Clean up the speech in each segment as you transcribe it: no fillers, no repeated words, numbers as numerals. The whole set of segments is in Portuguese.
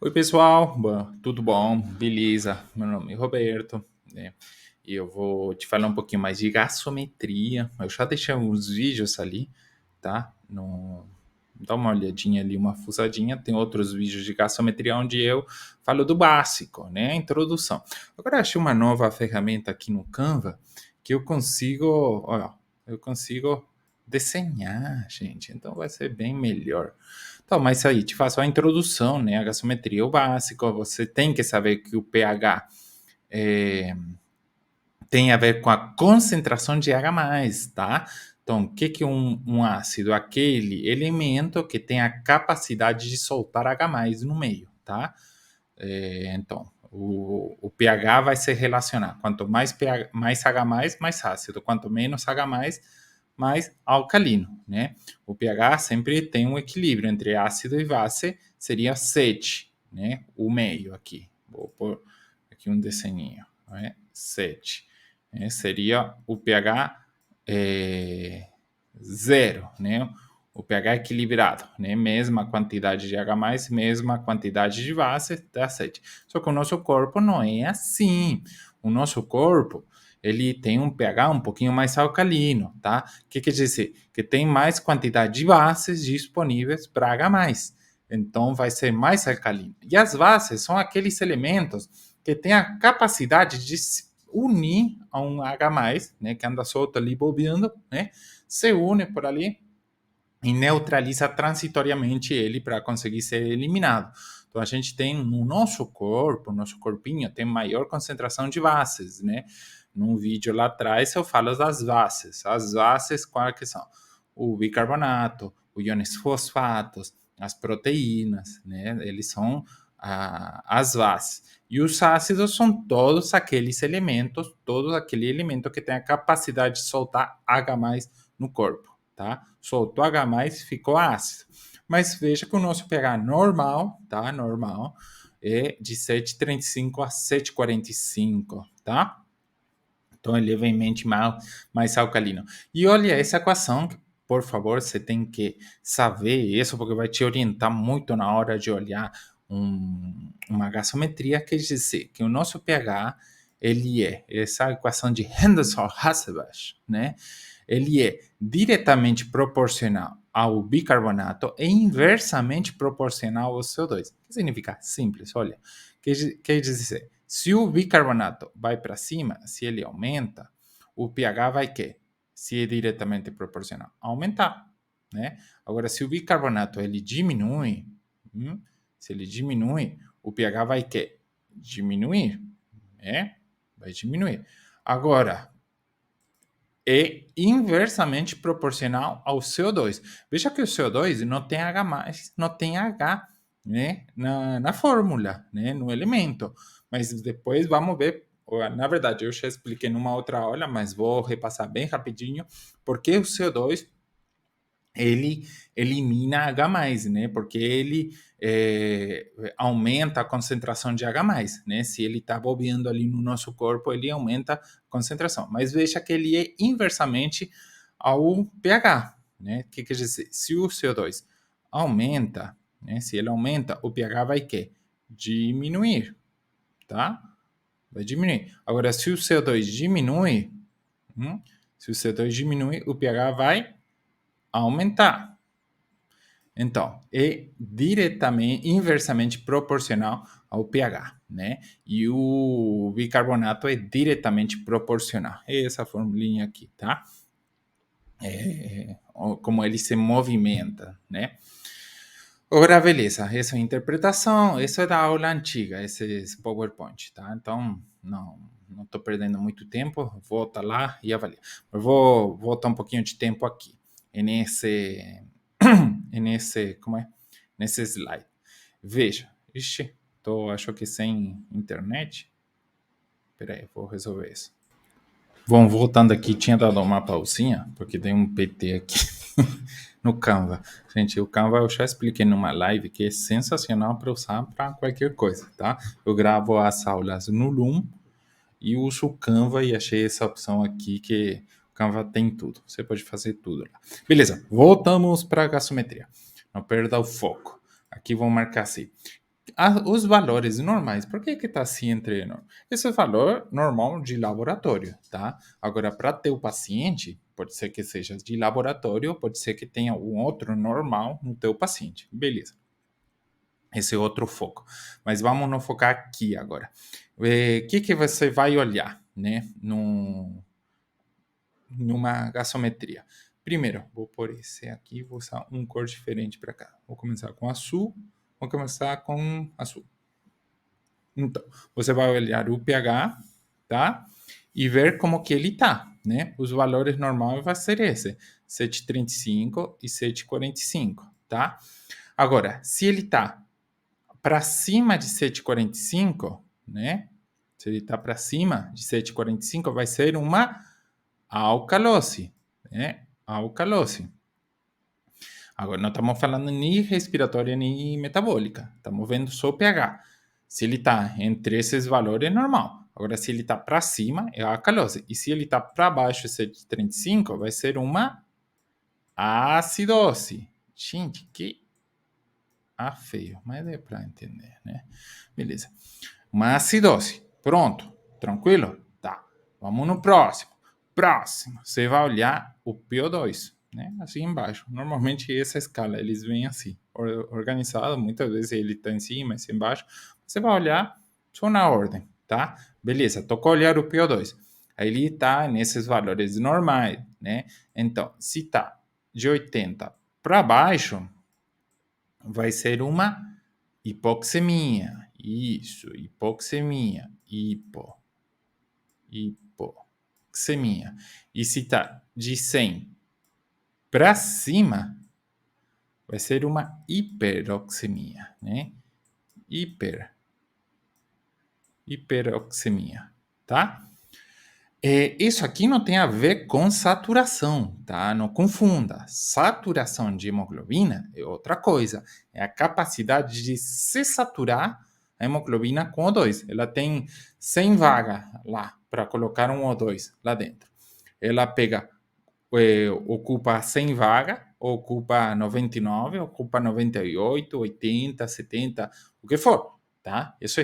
Oi, pessoal, tudo bom? Beleza? Meu nome é Roberto, né? E eu vou te falar um pouquinho mais de gastrometria. Eu já deixei uns vídeos ali, tá? Dá uma olhadinha ali, uma fuçadinha. Tem outros vídeos de gastrometria onde eu falo do básico, né? A introdução. Agora eu achei uma nova ferramenta aqui no Canva que eu consigo desenhar, gente. Então vai ser bem melhor. Então, mas aí, te faço a introdução, né? A gastrometria é o básico. Você tem que saber que o pH é, tem a ver com a concentração de H+, tá? Então, o que que um ácido? Aquele elemento que tem a capacidade de soltar H+ no meio, tá? Então, o pH vai se relacionar. Quanto mais pH, mais H+, mais ácido. Quanto menos H+, mais alcalino, né? O pH sempre tem um equilíbrio entre ácido e base, seria 7, né? O meio aqui. Vou pôr aqui um desenho, né? 7. Né? Seria o pH zero, né? O pH equilibrado, né? Mesma quantidade de H+, mesma quantidade de base, dá 7. Só que o nosso corpo não é assim. O nosso corpo, ele tem um pH um pouquinho mais alcalino, tá? O que quer dizer? Que tem mais quantidade de bases disponíveis para H+. Então, vai ser mais alcalino. E as bases são aqueles elementos que têm a capacidade de se unir a um H+, né? Que anda solto ali bobeando, né? Se une por ali e neutraliza transitoriamente ele para conseguir ser eliminado. Então a gente tem no nosso corpo, nosso corpinho tem maior concentração de bases, né? Num vídeo lá atrás eu falo das bases. As bases quais que são? O bicarbonato, os íons fosfatos, as proteínas, né? Eles são as bases. E os ácidos são todos aqueles elementos, todo aquele elemento que tem a capacidade de soltar H+ no corpo, tá? Soltou H+, ficou ácido. Mas veja que o nosso pH normal, tá? Normal, é de 7,35 a 7,45, tá? Então, ele é levemente mais alcalino. E olha, essa equação, por favor, você tem que saber isso, porque vai te orientar muito na hora de olhar uma gastrometria, quer dizer que o nosso pH, ele é, essa equação de Henderson-Hasselbalch, né? Ele é diretamente proporcional ao bicarbonato e inversamente proporcional ao CO2. O que significa? Simples, olha. Quer dizer, se o bicarbonato vai para cima, se ele aumenta, o pH vai quê? Se é diretamente proporcional, aumentar, né? Agora, se o bicarbonato ele diminui, se ele diminui, o pH vai quê? Diminuir, né? Vai diminuir. Agora, é inversamente proporcional ao CO2. Veja que o CO2 não tem H+, não tem H, né, na fórmula, né, no elemento. Mas depois vamos ver, na verdade, eu já expliquei numa outra aula, mas vou repassar bem rapidinho, porque o CO2 ele elimina H+, né? Porque ele aumenta a concentração de H+, né? Se ele está bobeando ali no nosso corpo, ele aumenta a concentração. Mas veja que ele é inversamente ao pH, né? O que quer dizer? Se o CO2 aumenta, né? Se ele aumenta, o pH vai quê? Diminuir, tá? Vai diminuir. Agora, se o CO2 diminui, se o CO2 diminui, o pH vai aumentar. Então, é diretamente, inversamente proporcional ao pH, né? E o bicarbonato é diretamente proporcional. É essa formulinha aqui, tá? Como ele se movimenta, né? Agora, beleza, essa é a interpretação, essa é da aula antiga, esse PowerPoint, tá? Então, não estou perdendo muito tempo, volta lá e avalia. Eu vou voltar um pouquinho de tempo aqui, nesse, como é? Nesse slide. Veja, ixi, acho que sem internet. Espera aí, vou resolver isso. Bom, voltando aqui, tinha dado uma pausinha, porque tem um PT aqui no Canva. Gente, o Canva eu já expliquei numa live que é sensacional para usar para qualquer coisa, tá? Eu gravo as aulas no Loom e uso o Canva e achei essa opção aqui que o Canva tem tudo. Você pode fazer tudo lá. Beleza, voltamos para a gastrometria. Não perda o foco. Aqui vou marcar assim. Os valores normais, por que está assim entre enorme? Esse é o valor normal de laboratório, tá? Agora, para teu paciente, pode ser que seja de laboratório, pode ser que tenha um outro normal no teu paciente. Beleza. Esse é outro foco. Mas vamos nos focar aqui agora. O que você vai olhar, né, numa gassometria? Primeiro, vou pôr esse aqui, vou usar um cor diferente para cá. Vou começar com azul, vou começar com azul. Então, você vai olhar o pH, tá? E ver como que ele tá, né? Os valores normais vai ser esse, 7,35 e 7,45, tá? Agora, se ele tá para cima de 7,45, né? Se ele tá para cima de 7,45, vai ser uma alcalose, né? Alcalose. Agora, não estamos falando nem respiratória nem metabólica, estamos vendo só o pH. Se ele está entre esses valores, é normal. Agora, se ele está para cima, é a alcalose. E se ele está para baixo, 7,35, vai ser uma acidose. Gente, que feio, mas é para entender, né? Beleza. Uma acidose. Pronto. Tranquilo? Tá. Vamos no próximo. Próximo. Você vai olhar o PO2, né? Assim embaixo. Normalmente essa escala, eles vêm assim, organizado. Muitas vezes ele está em cima, esse embaixo. Você vai olhar só na ordem, tá? Beleza. Tocou olhar o PO2. Aí ele está nesses valores normais, né? Então, se está de 80 para baixo, vai ser uma hipoxemia. Isso, hipoxemia. Hipoxemia. E se tá de 100 para cima, vai ser uma hiperoxemia, né? Hiperoxemia, tá? Isso aqui não tem a ver com saturação, tá? Não confunda. Saturação de hemoglobina é outra coisa. É a capacidade de se saturar a hemoglobina com O2. Ela tem 100 vagas lá para colocar um O2 lá dentro. Ela pega, ocupa 100 vagas, ocupa 99, ocupa 98, 80, 70, o que for. Tá? Isso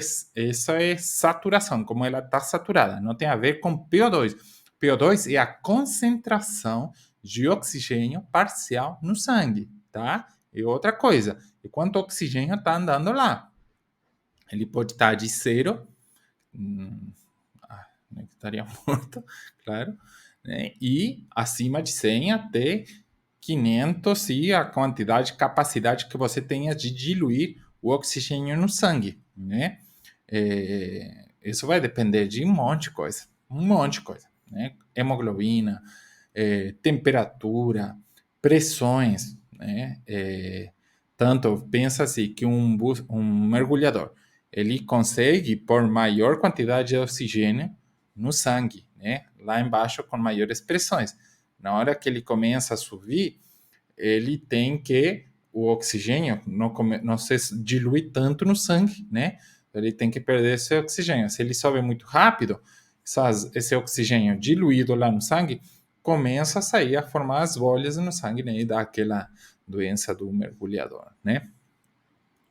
é saturação, como ela está saturada. Não tem a ver com PO2. PO2 é a concentração de oxigênio parcial no sangue, tá? É outra coisa. E quanto oxigênio está andando lá? Ele pode estar de 0, estaria morto, claro, né? E acima de 100 até 500 e a quantidade, capacidade que você tenha de diluir o oxigênio no sangue, né? Isso vai depender de um monte de coisa, né? Hemoglobina, temperatura, pressões, né? Tanto pensa assim que um mergulhador ele consegue pôr maior quantidade de oxigênio no sangue, né? Lá embaixo com maiores pressões. Na hora que ele começa a subir, ele tem que o oxigênio não se dilui tanto no sangue, né? Ele tem que perder esse oxigênio. Se ele sobe muito rápido, esse oxigênio diluído lá no sangue começa a sair a formar as bolhas no sangue, né? E dá aquela doença do mergulhador, né?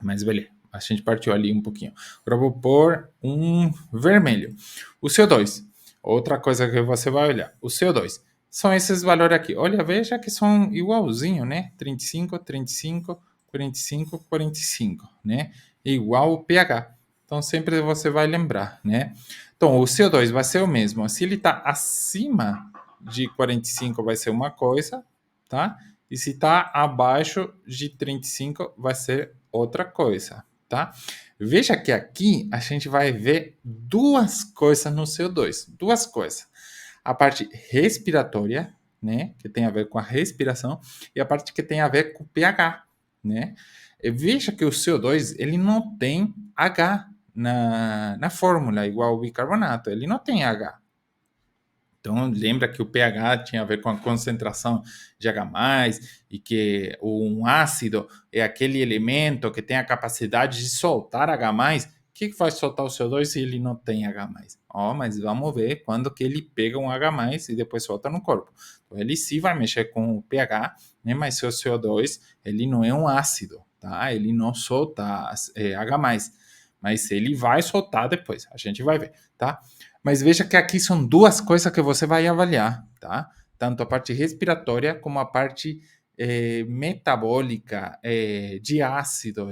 Mas beleza, a gente partiu ali um pouquinho. Agora vou pôr um vermelho. O CO2, outra coisa que você vai olhar. O CO2 são esses valores aqui. Olha, veja que são igualzinho, né? 35, 35, 45, 45, né? Igual o pH. Então sempre você vai lembrar, né? Então o CO2 vai ser o mesmo. Se ele está acima de 45 vai ser uma coisa, tá? E se está abaixo de 35 vai ser outra coisa, tá? Veja que aqui a gente vai ver duas coisas no CO2, duas coisas. A parte respiratória, né, que tem a ver com a respiração, e a parte que tem a ver com o pH, né? E veja que o CO2, ele não tem H na fórmula, igual o bicarbonato, ele não tem H. Então, lembra que o pH tinha a ver com a concentração de H+, e que um ácido é aquele elemento que tem a capacidade de soltar H+. O que faz soltar o CO2 se ele não tem H+? Mas vamos ver quando que ele pega um H+, e depois solta no corpo. Então, ele sim vai mexer com o pH, né? Mas o CO2, ele não é um ácido, tá? Ele não solta H+, mas ele vai soltar depois, a gente vai ver, tá? Mas veja que aqui são duas coisas que você vai avaliar, tá? Tanto a parte respiratória como a parte metabólica de ácido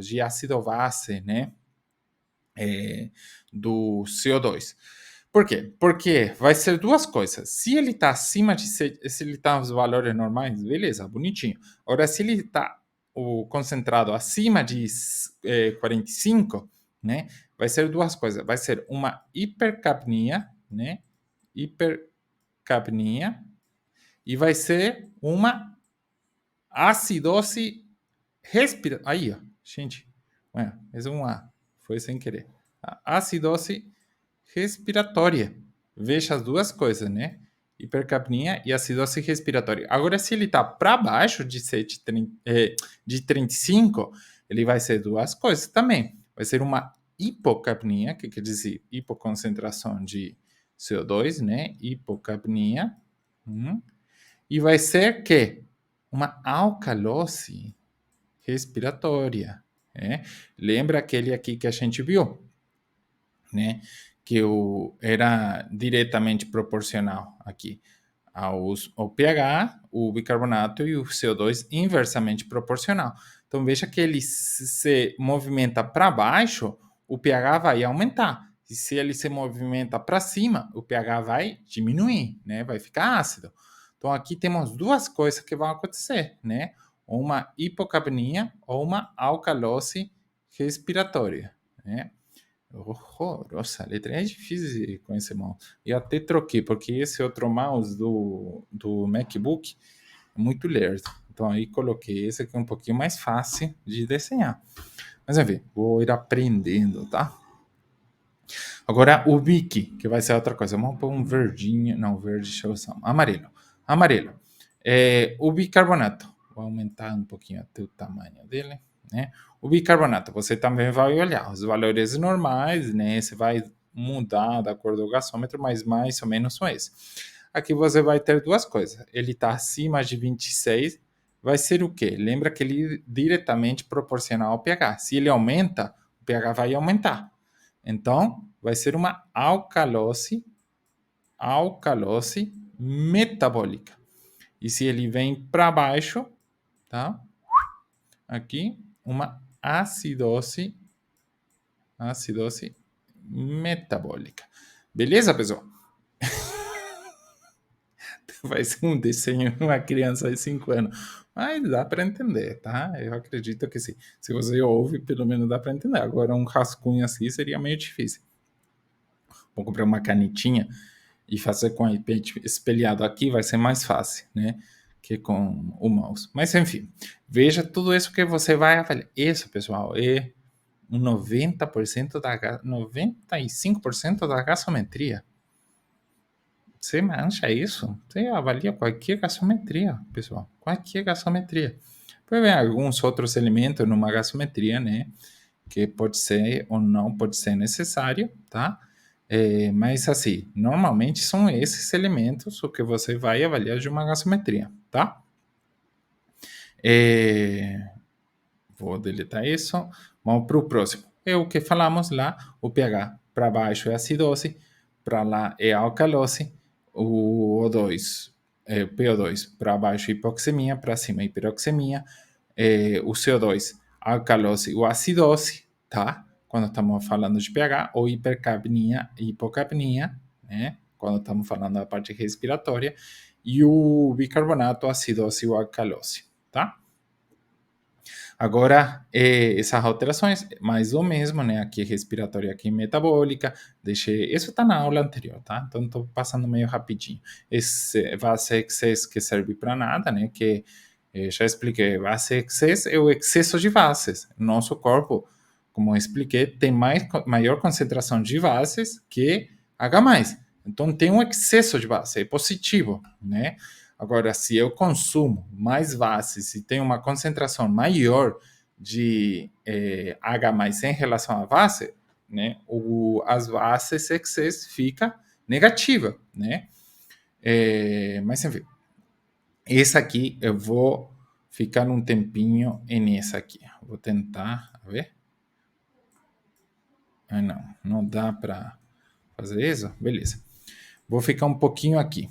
base, né? Do CO2. Por quê? Porque vai ser duas coisas. Se ele está acima se ele está nos valores normais, beleza, bonitinho. Agora, se ele está o concentrado acima de 45, né, vai ser duas coisas. Vai ser uma hipercapnia, né, hipercapnia, e vai ser uma acidose respiratória. Aí, ó, gente, é um A, foi sem querer. A acidose respiratória. Veja as duas coisas, né? Hipercapnia e acidose respiratória. Agora, se ele está para baixo de 35, ele vai ser duas coisas também. Vai ser uma hipocapnia, que quer dizer hipoconcentração de CO2, né? Hipocapnia. E vai ser que uma alcalose respiratória. Né? Lembra aquele aqui que a gente viu, né? Que era diretamente proporcional aqui ao pH, o bicarbonato e o CO2 inversamente proporcional. Então veja que ele se movimenta para baixo, o pH vai aumentar. E se ele se movimenta para cima, o pH vai diminuir, né? Vai ficar ácido. Então aqui temos duas coisas que vão acontecer, né? Uma hipocapnia ou uma alcalose respiratória, né? Horrorosa, a letra é difícil com esse mouse. E até troquei, porque esse outro mouse do MacBook é muito lerdo. Então aí coloquei esse aqui um pouquinho mais fácil de desenhar. Mas enfim, vou ir aprendendo, tá? Agora o bique, que vai ser outra coisa. Vamos pôr um verdinho. Não, verde, deixa eu usar. Amarelo. Amarelo. O bicarbonato. Vou aumentar um pouquinho até o tamanho dele, né? O bicarbonato, você também vai olhar os valores normais, né? Você vai mudar da cor do gasômetro, mas mais ou menos são esses. Aqui você vai ter duas coisas. Ele está acima de 26, vai ser o quê? Lembra que ele é diretamente proporcional ao pH. Se ele aumenta, o pH vai aumentar. Então, vai ser uma alcalose metabólica. E se ele vem para baixo, tá? Aqui, uma acidose metabólica. Beleza, pessoal? Vai ser um desenho de uma criança de 5 anos. Mas dá para entender, tá? Eu acredito que sim. Se você ouve, pelo menos dá para entender. Agora, um rascunho assim seria meio difícil. Vou comprar uma canetinha e fazer com a IP espelhado aqui vai ser mais fácil, né? Que com o mouse. Mas enfim, veja tudo isso que você vai avaliar. Isso, pessoal, é um 90% 95% da gassometria. Você mancha isso? Você avalia qualquer gassometria, pessoal. Qualquer gassometria. Pode ver alguns outros elementos numa gassometria, né? Que pode ser ou não pode ser necessário, tá? Mas assim, normalmente são esses elementos o que você vai avaliar de uma gassometria, tá? Vou deletar isso. Vamos para o próximo. É o que falamos lá, o pH para baixo é acidose, para lá é alcalose, o O2, PO2 para baixo hipoxemia, para cima hiperoxemia, o CO2 alcalose ou acidose, tá? Quando estamos falando de pH, ou hipercapnia e hipocapnia, né? Quando estamos falando da parte respiratória, e o bicarbonato, acidose ou alcalose, tá? Agora, essas alterações, mais ou mesmo, né? Aqui respiratória, aqui metabólica. Deixei. Isso está na aula anterior, tá? Então, estou passando meio rapidinho. Esse base excess que serve para nada, né? Que já expliquei. Base excess é o excesso de bases. Nosso corpo, como eu expliquei, tem maior concentração de bases que H+. Então, tem um excesso de base, é positivo, né? Agora, se eu consumo mais bases e tenho uma concentração maior de H+ em relação à base, né, as bases excess fica negativa, né? Mas enfim, esse aqui eu vou ficar um tempinho nessa aqui. Vou tentar, a ver? Ah, não dá para fazer isso? Beleza. Vou ficar um pouquinho aqui.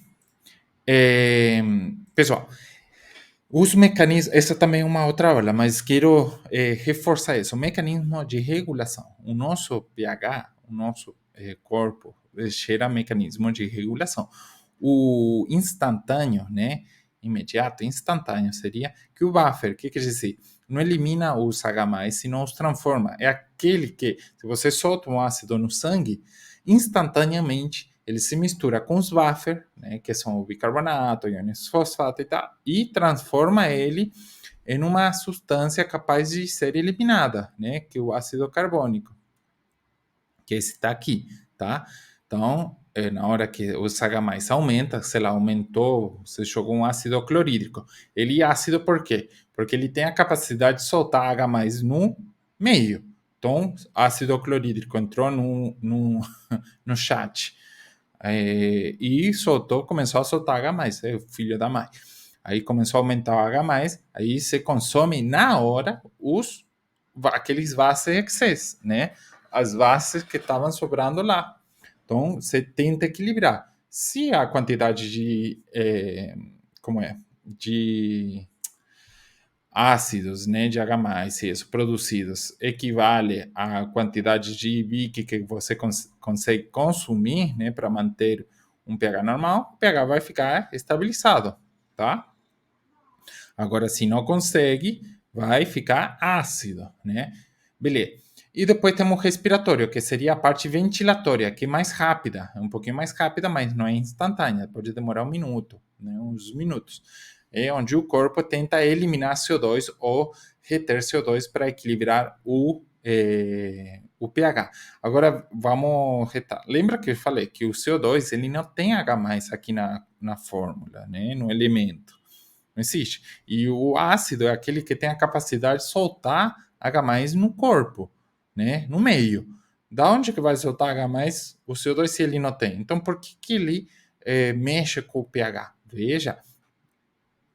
Pessoal, os mecanismos, essa também é uma outra aula, mas quero reforçar isso. O mecanismo de regulação. O nosso pH, o nosso corpo, gera mecanismo de regulação. O instantâneo, né? Imediato, instantâneo seria que o buffer, o que quer dizer? Não elimina os H+, senão os transforma. É aquele que, se você solta um ácido no sangue, instantaneamente ele se mistura com os buffer, né, que são o bicarbonato, íons fosfato e tal, e transforma ele em uma substância capaz de ser eliminada, né, que é o ácido carbônico, que esse está aqui, tá? Então, na hora que o H+ aumenta, sei lá, aumentou, você jogou um ácido clorídrico. Ele é ácido por quê? Porque ele tem a capacidade de soltar H+ no meio. Então, ácido clorídrico entrou no chat e soltou, começou a soltar H+, é o filho da mãe. Aí começou a aumentar o H+, aí você consome na hora aqueles vasos excess, né? As bases que estavam sobrando lá. Então, você tenta equilibrar. Se a quantidade de ácidos, né, de H+, isso, produzidos, equivale à quantidade de IBIC que você consegue consumir, né, para manter um pH normal, o pH vai ficar estabilizado, tá? Agora, se não consegue, vai ficar ácido, né? Beleza. E depois temos o respiratório, que seria a parte ventilatória, que é mais rápida, é um pouquinho mais rápida, mas não é instantânea, pode demorar um minuto, né, uns minutos. É onde o corpo tenta eliminar CO2 ou reter CO2 para equilibrar o pH. Agora, vamos retar. Lembra que eu falei que o CO2 ele não tem H+ aqui na fórmula, né, no elemento. Não existe. E o ácido é aquele que tem a capacidade de soltar H+ no corpo, né? No meio. Da onde que vai soltar H+, o CO2 se ele não tem? Então, por que ele mexe com o pH? Veja,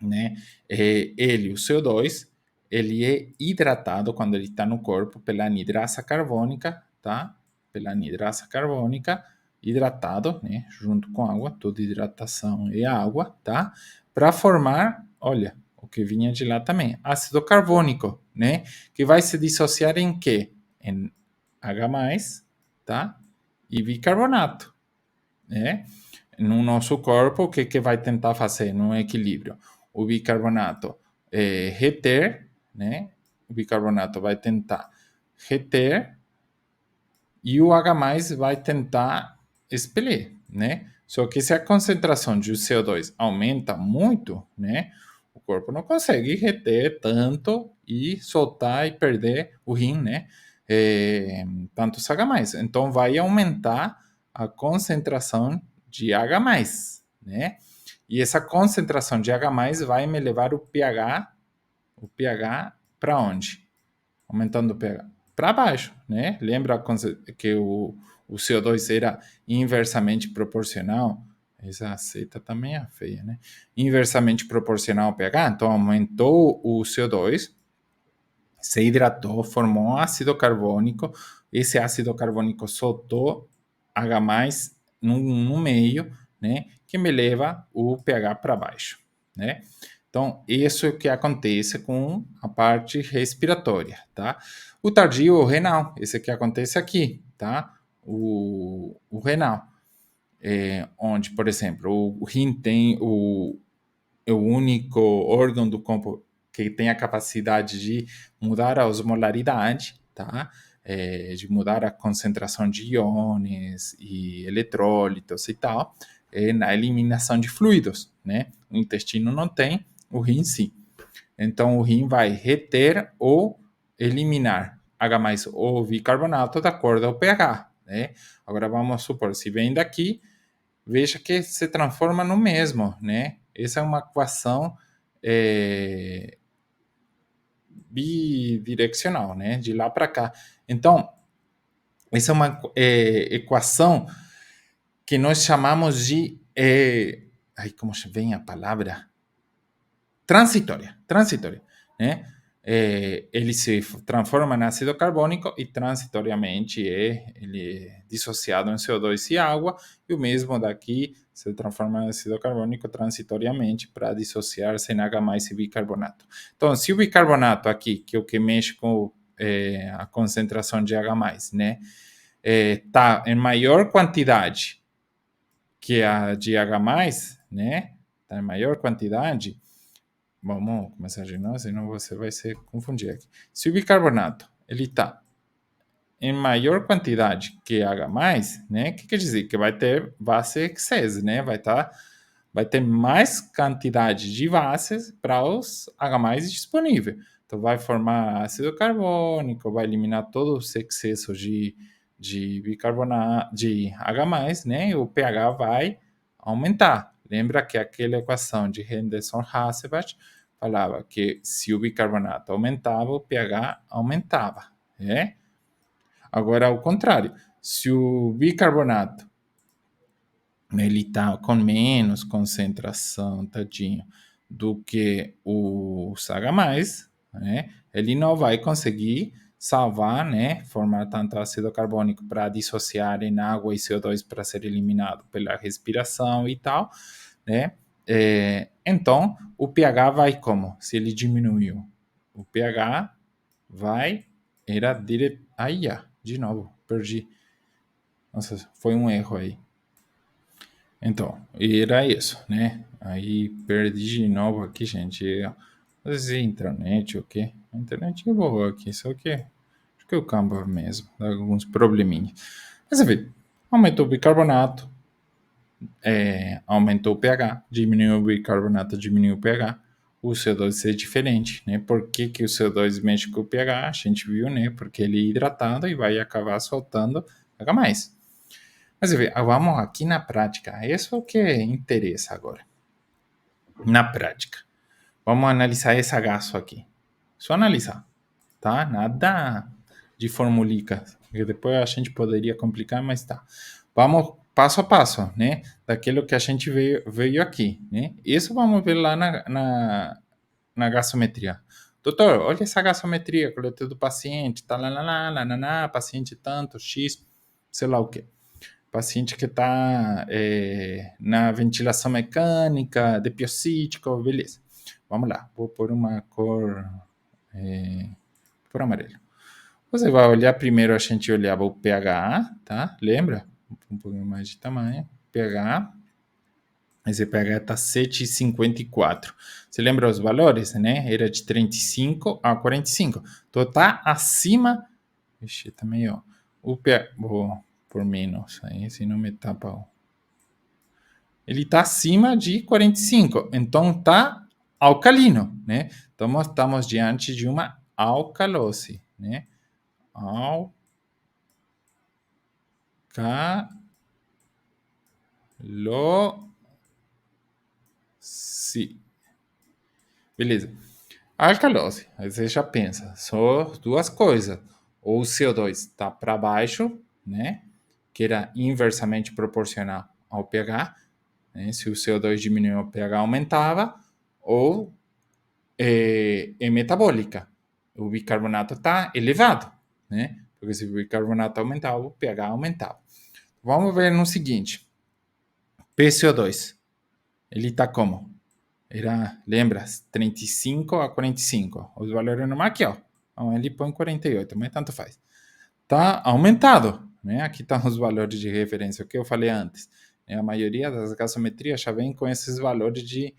né? O CO2, ele é hidratado quando ele está no corpo pela anidrasa carbônica, tá? Pela anidrasa carbônica, hidratado, né? Junto com água, toda hidratação é água, tá? Para formar, olha, o que vinha de lá também, ácido carbônico, né? Que vai se dissociar em quê? Em H+, tá? E bicarbonato, né? No nosso corpo, o que vai tentar fazer no equilíbrio? O bicarbonato reter, né? O bicarbonato vai tentar reter e o H+ vai tentar expelir, né? Só que se a concentração de CO2 aumenta muito, né? O corpo não consegue reter tanto e soltar e perder o rim, né? Tanto H+. Então vai aumentar a concentração de H+, né? E essa concentração de H+, vai me levar o pH para onde? Aumentando o pH para baixo, né? Lembra que o CO2 era inversamente proporcional? Essa seta também é feia, né? Inversamente proporcional ao pH, então aumentou o CO2, se hidratou, formou ácido carbônico, esse ácido carbônico soltou H+ no meio, né? Que me leva o pH para baixo, né? Então, isso é o que acontece com a parte respiratória, tá? O tardio, o renal, esse que acontece aqui, tá? O renal, onde, por exemplo, o rim tem é o único órgão do corpo que tem a capacidade de mudar a osmolaridade, tá? De mudar a concentração de íons e eletrólitos e tal, na eliminação de fluidos, né? O intestino não tem, o rim sim. Então, o rim vai reter ou eliminar H+ ou bicarbonato de acordo ao pH, né? Agora, vamos supor, se vem daqui, veja que se transforma no mesmo, né? Essa é uma equação bidirecional, né? De lá para cá. Então, essa é uma equação que nós chamamos de... ai, como vem a palavra? transitória, né? Ele se transforma em ácido carbônico e transitoriamente ele é dissociado em CO2 e água, e o mesmo daqui se transforma em ácido carbônico transitoriamente para dissociar-se em H+ e bicarbonato. Então, se o bicarbonato aqui, que é o que mexe com a concentração de H+, né, está em maior quantidade que a de H+, né, está em maior quantidade. Vamos começar de novo, senão você vai se confundir aqui. Se o bicarbonato ele está em maior quantidade que H+, né? O que quer dizer? Que vai ter base excess, né? Vai ter mais quantidade de bases para os H+ disponíveis. Então, vai formar ácido carbônico, vai eliminar todos os excessos de bicarbonato, de H+, né? E o pH vai aumentar. Lembra que aquela equação de Henderson-Hasselbalch falava que se o bicarbonato aumentava, o pH aumentava, né? Agora, ao contrário, se o bicarbonato ele está com menos concentração, tadinho, do que o H+, né, ele não vai conseguir salvar, né, formar tanto ácido carbônico para dissociar em água e CO2 para ser eliminado pela respiração e tal, né? Então, o pH vai como? Se ele diminuiu, o pH vai, era direto. Aí, de novo, perdi. Nossa, foi um erro aí. Então, era isso, né? Aí perdi de novo aqui, gente. Às vezes internet, o quê? A internet é boa aqui, só que acho que é o campo mesmo, dá alguns probleminhas. Mas enfim, aumentou o bicarbonato, aumentou o pH, diminuiu o bicarbonato, diminuiu o pH. O CO2 é diferente, né? Por que, que o CO2 mexe com o pH? A gente viu, né? Porque ele é hidratado e vai acabar soltando H+. Mas enfim, vamos aqui na prática. Isso é o que interessa agora. Na prática. Vamos analisar esse gasto aqui. Só analisar, tá? Nada de formulica, que depois a gente poderia complicar, mas tá. Vamos passo a passo, né? Daquilo que a gente veio aqui, né? Isso vamos ver lá na gasometria. Doutor, olha essa gasometria, coleta do paciente, tá lá, paciente tanto, X, sei lá o quê. Paciente que está na ventilação mecânica, depiocítico, beleza. Vamos lá, vou pôr uma cor por amarelo. Você vai olhar primeiro, a gente olhava o pH, tá? Lembra? Um pouquinho mais de tamanho. pH. Esse pH está 7,54. Você lembra os valores, né? Era de 35 a 45. Então tá acima. Ixi, tá meio. O pH. Vou por menos aí, senão me tapa o. Ele está acima de 45, então está alcalino, né? Então estamos diante de uma alcalose, né? Alcalose. Beleza. A alcalose, aí você já pensa, só duas coisas. Ou o CO2 está para baixo, né? Que era inversamente proporcional ao pH, né? Se o CO2 diminuiu, o pH aumentava, ou é metabólica. O bicarbonato está elevado, né? Porque se o bicarbonato aumentava, o pH aumentava. Vamos ver no seguinte. PCO2, ele está como? Lembra? 35 a 45. Os valores normais aqui, ó. Então, ele põe 48, mas tanto faz. Está aumentado, né? Aqui estão os valores de referência, o que eu falei antes. A maioria das gasometrias já vem com esses valores de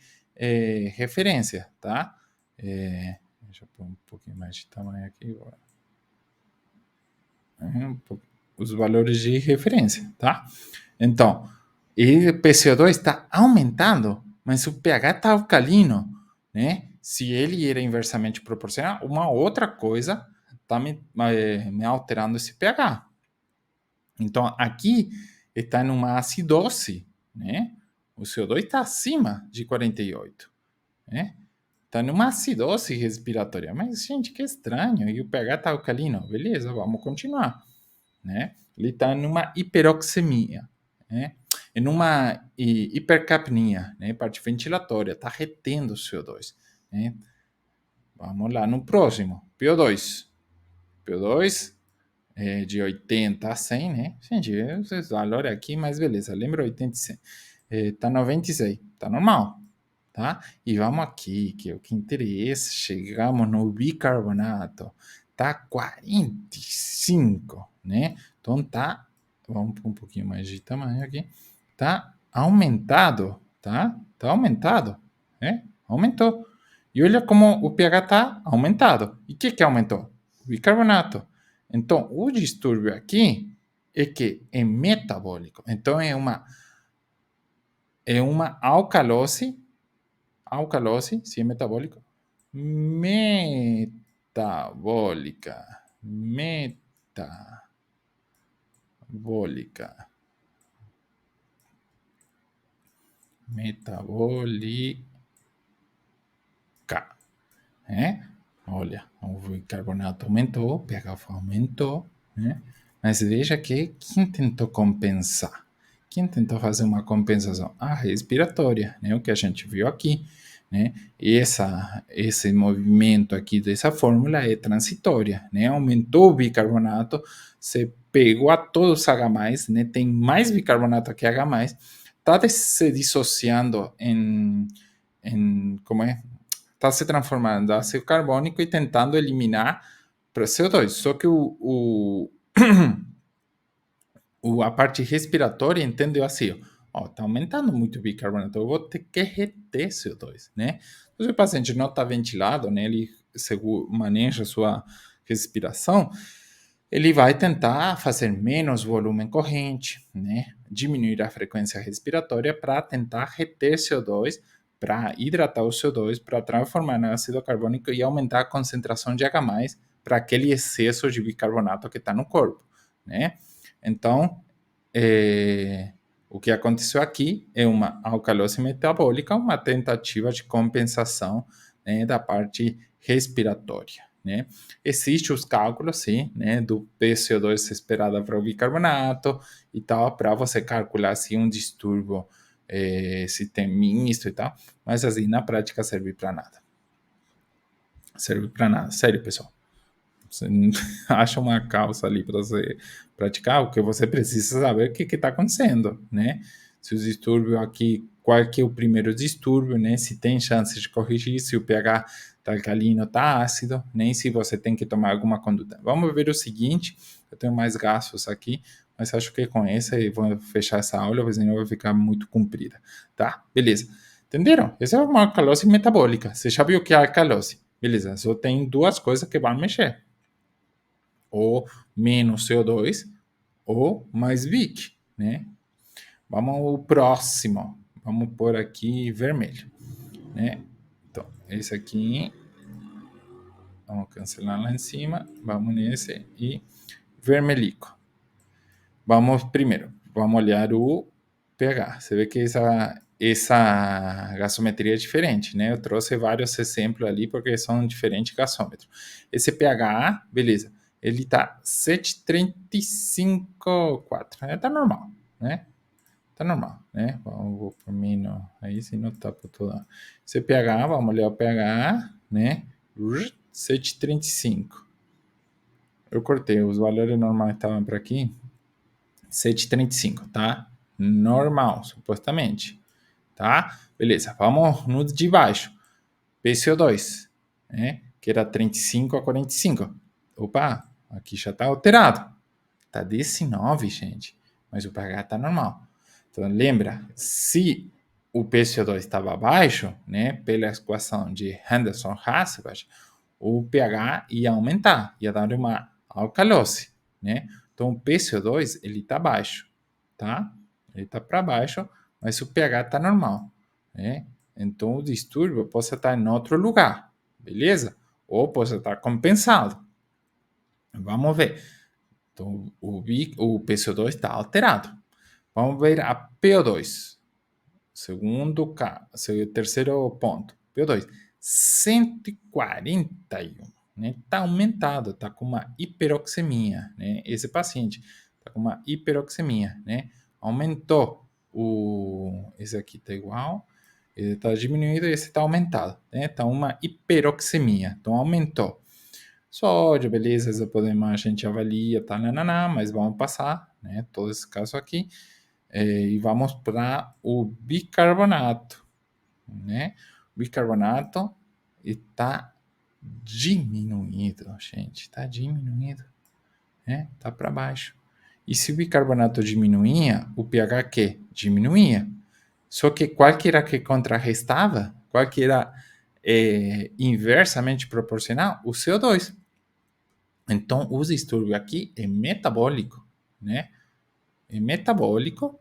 referência, tá? Deixa eu pôr um pouquinho mais de tamanho aqui. Os valores de referência, tá? Então, e o PCO2 está aumentando, mas o pH está alcalino, né? Se ele era inversamente proporcional, uma outra coisa está me alterando esse pH. Então, aqui está numa acidose, né? O CO2 está acima de 48, né? Está numa acidose respiratória. Mas, gente, que estranho. E o pH está alcalino. Beleza, vamos continuar, né? Ele está numa hiperoxemia, né? E numa hipercapnia, né? Parte ventilatória, está retendo o CO2. né? Vamos lá no próximo, PO2. PO2 é de 80 a 100, né? Gente, esses valores aqui, mas beleza, lembra 80 e 100. Tá 96, tá normal, tá? E vamos aqui, que é o que interessa, chegamos no bicarbonato, tá 45, né? Então tá, vamos um pouquinho mais de tamanho aqui, tá aumentado, tá? Tá aumentado, né? Aumentou. E olha como o pH tá aumentado. E o que aumentou? O bicarbonato. Então, o distúrbio aqui é que é metabólico. Então, é uma alcalose, se é metabólico, metabólica, né? Olha, o bicarbonato aumentou, o pH aumentou, né? Mas veja que quem tentou compensar? Quem tentou fazer uma compensação? A respiratória, né? O que a gente viu aqui, né? Esse movimento aqui dessa fórmula é transitória, né? Aumentou o bicarbonato, você pegou a todos os H+, né? Tem mais bicarbonato que H+, está se dissociando como é? Está se transformando em ácido carbônico e tentando eliminar para CO2. Só que a parte respiratória entendeu assim, ó, está aumentando muito o bicarbonato, eu vou ter que reter CO2, né? Se o paciente não está ventilado, né, ele maneja sua respiração, ele vai tentar fazer menos volume corrente, né? Diminuir a frequência respiratória para tentar reter CO2, para hidratar o CO2, para transformar em ácido carbônico e aumentar a concentração de H+, para aquele excesso de bicarbonato que está no corpo, né? Então, o que aconteceu aqui é uma alcalose metabólica, uma tentativa de compensação, né, da parte respiratória, né? Existem os cálculos, sim, né, do PCO2 esperado para o bicarbonato e tal, para você calcular se um distúrbio, se tem misto e tal, mas assim, na prática serve para nada. Serve para nada, sério, pessoal. Você acha uma calça ali para você praticar, o que você precisa saber é o que está acontecendo, né? Se os distúrbios aqui, qual que é o primeiro distúrbio, né? Se tem chance de corrigir, se o pH está alcalino, está ácido, nem se você tem que tomar alguma conduta. Vamos ver o seguinte, eu tenho mais gastos aqui, mas acho que com essa eu vou fechar essa aula, senão vai ficar muito comprida, tá? Beleza. Entenderam? Essa é uma alcalose metabólica. Você já viu o que é alcalose? Beleza, só tem duas coisas que vão mexer ou menos CO2, ou mais VIC, né? Vamos ao próximo. Vamos pôr aqui vermelho, né? Então, esse aqui, vamos cancelar lá em cima, vamos nesse e vermelhico. Vamos olhar o pH. Você vê que essa gasometria é diferente, né? Eu trouxe vários exemplos ali porque são diferentes gasômetros. Esse pH, beleza, ele tá 7,35,4. Tá normal, né? Tá normal, né? Vou por mim, não. Aí se não tá por toda. Esse pH, vamos olhar o pH, né? 7,35. Eu cortei, os valores normais estavam para aqui. 7,35, tá? Normal, supostamente, tá? Beleza, vamos no de baixo. PCO2, né? Que era 35 a 45. Opa, aqui já tá alterado. Tá 19, gente. Mas o pH tá normal. Então, lembra, se o PCO2 estava baixo, né? Pela equação de Henderson-Hasselbalch, o pH ia aumentar, ia dar uma alcalose, né? Então, o PCO2, ele está baixo, tá? Ele está para baixo, mas o pH está normal, né? Então, o distúrbio pode estar em outro lugar, beleza? Ou pode estar compensado. Vamos ver. Então, o PCO2 está alterado. Vamos ver a PO2. Terceiro ponto. PO2. 141, né? Está aumentado, está com uma hiperoxemia, né? Esse paciente está com uma hiperoxemia, né? Aumentou esse aqui está igual, Ele está diminuído e esse está aumentado, né? Está uma hiperoxemia, então aumentou. Sódio, beleza, esse podemos, a gente avalia, tá, nananá, mas vamos passar, né? Todo esse caso aqui. E vamos para o bicarbonato, né? O bicarbonato está diminuído, gente, está diminuído, né? Tá para baixo. E se o bicarbonato diminuía, o pH que diminuía. Só que qual que era que contrarrestava? Qual que era inversamente proporcional? O CO2. Então, o distúrbio aqui é metabólico, né? É metabólico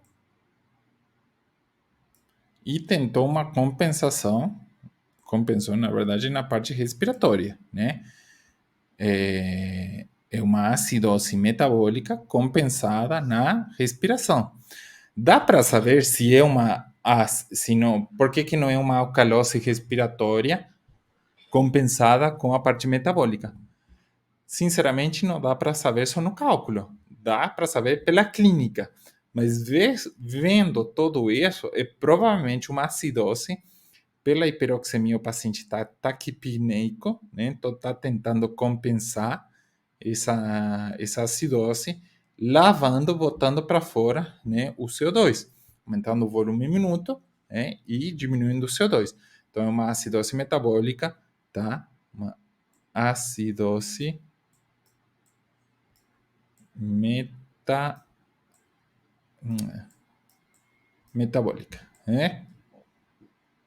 e tentou uma compensação, compensou, na verdade, na parte respiratória, né? É uma acidose metabólica compensada na respiração. Dá para saber se é uma, se não, por que não é uma alcalose respiratória compensada com a parte metabólica? Sinceramente, não dá para saber só no cálculo. Dá para saber pela clínica. Mas vendo tudo isso, é provavelmente uma acidose. Pela hiperoxemia, o paciente está taquipneico, né? Então está tentando compensar essa acidose, lavando, botando para fora, né, o CO2, aumentando o volume minuto, né, e diminuindo o CO2. Então, é uma acidose metabólica, tá? Uma acidose metabólica, né?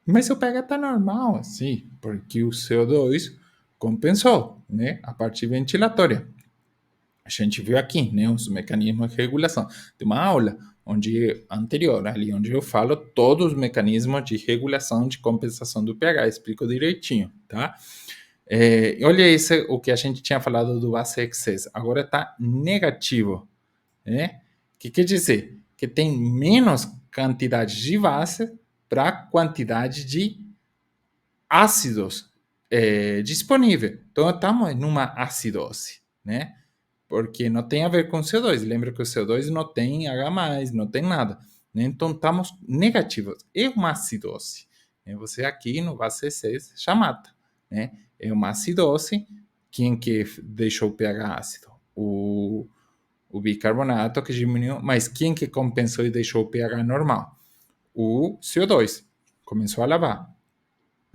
Mas o pH está normal, sim, porque o CO2 compensou, né? A parte ventilatória. A gente viu aqui, né, os mecanismos de regulação. Tem uma aula onde anterior, ali onde eu falo todos os mecanismos de regulação de compensação do pH, explico direitinho, tá? Olha esse, o que a gente tinha falado do base excess, agora está negativo, né? O que quer dizer? Que tem menos quantidade de base para quantidade de ácidos disponível. Então, estamos numa acidose, né? Porque não tem a ver com CO2. Lembra que o CO2 não tem H+, não tem nada. Né? Então, estamos negativos. É uma acidose. Né? Você aqui no base 6 já mata. Né? É uma acidose. Quem que deixou o pH ácido? O bicarbonato que diminuiu, mas quem que compensou e deixou o pH normal? O CO2. Começou a lavar.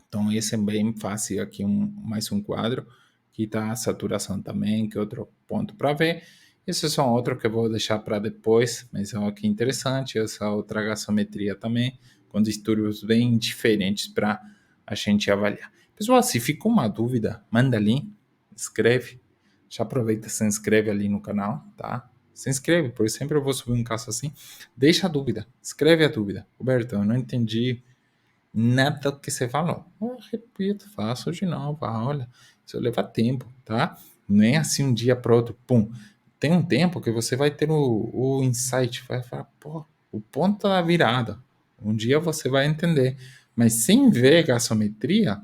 Então, esse é bem fácil aqui, mais um quadro. Aqui está a saturação também, que é outro ponto para ver. Esses são outros que eu vou deixar para depois, mas é aqui interessante. Essa outra gasometria também, com distúrbios bem diferentes para a gente avaliar. Pessoal, se ficou uma dúvida, manda ali, escreve. Já aproveita e se inscreve ali no canal, tá? Se inscreve, porque sempre eu vou subir um caso assim. Deixa a dúvida, escreve a dúvida. Roberto, eu não entendi nada do que você falou. Eu repito, faço de novo. Olha, isso leva tempo, tá? Não é assim um dia para outro, pum. Tem um tempo que você vai ter o insight, vai falar, pô, o ponto da virada. Um dia você vai entender. Mas sem ver gasometria,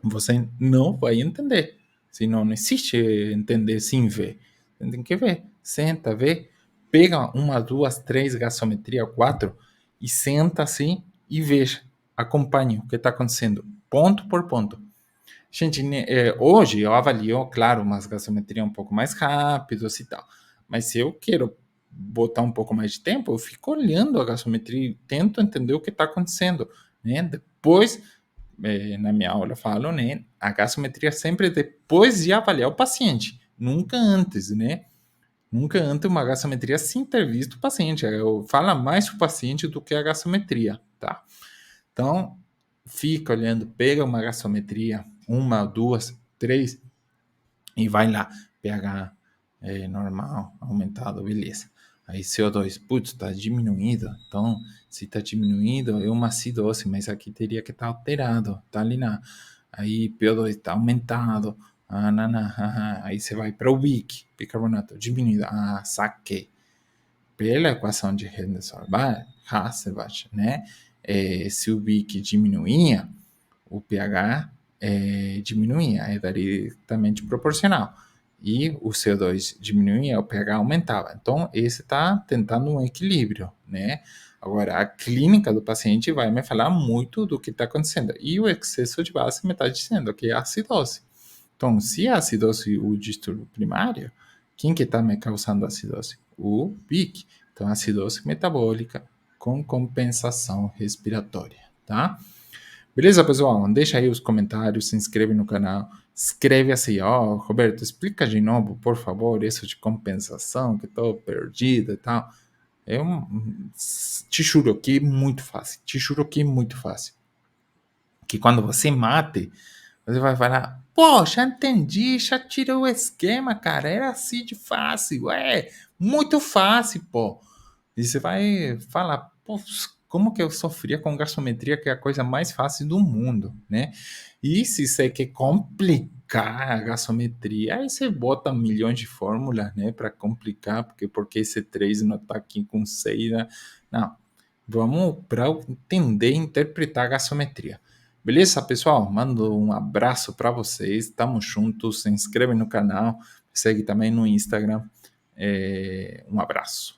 você não vai entender. Senão não existe entender sem ver. Você tem que ver. Senta, vê, pega uma, duas, três gasometria, quatro, e senta assim e veja. Acompanhe o que está acontecendo, ponto por ponto. Gente, hoje eu avalio, claro, umas gasometrias um pouco mais rápidas e tal. Mas se eu quero botar um pouco mais de tempo, eu fico olhando a gasometria e tento entender o que está acontecendo. Né? Depois, na minha aula eu falo, né? A gasometria sempre depois de avaliar o paciente, nunca antes, né? Nunca antes uma gasometria sem ter visto o paciente. Eu falo mais o paciente do que a gasometria, tá? Então, fica olhando, pega uma gasometria, uma, duas, três, e vai lá, pH normal, aumentado, beleza. Aí CO2, putz, está diminuído. Então, se está diminuído, é uma acidose, mas aqui teria que estar alterado, tá ali na. Aí PO2 está aumentado. Aí você vai para o BIC, bicarbonato diminuído. Saquei. Pela equação de Henderson-Hasselbalch, né? Se o BIC diminuía, o pH diminuía, é diretamente proporcional. e o CO2 diminuía, o pH aumentava. Então, esse está tentando um equilíbrio, né? Agora, a clínica do paciente vai me falar muito do que está acontecendo. E o excesso de base me está dizendo que é acidose. Então, se a acidose o distúrbio primário, quem que está me causando acidose? O PIC. Então, acidose metabólica com compensação respiratória, tá? Beleza, pessoal? Deixa aí os comentários, se inscreve no canal, escreve assim, ó, Roberto, explica de novo, por favor, isso de compensação, que estou perdido e tal. Te juro que é muito fácil, te juro que é muito fácil. Que quando você mate, você vai falar, pô, já entendi, já tirei o esquema, cara, era assim de fácil, muito fácil, pô. E você vai falar, pô, como que eu sofria com gasometria, que é a coisa mais fácil do mundo, né? E se você quer complicar a gasometria, aí você bota milhões de fórmulas, né, para complicar, porque esse 3 não está aqui com 6, né? Não, vamos para entender e interpretar a gasometria. Beleza, pessoal? Mando um abraço para vocês, tamo juntos, se inscreve no canal, segue também no Instagram. Um abraço.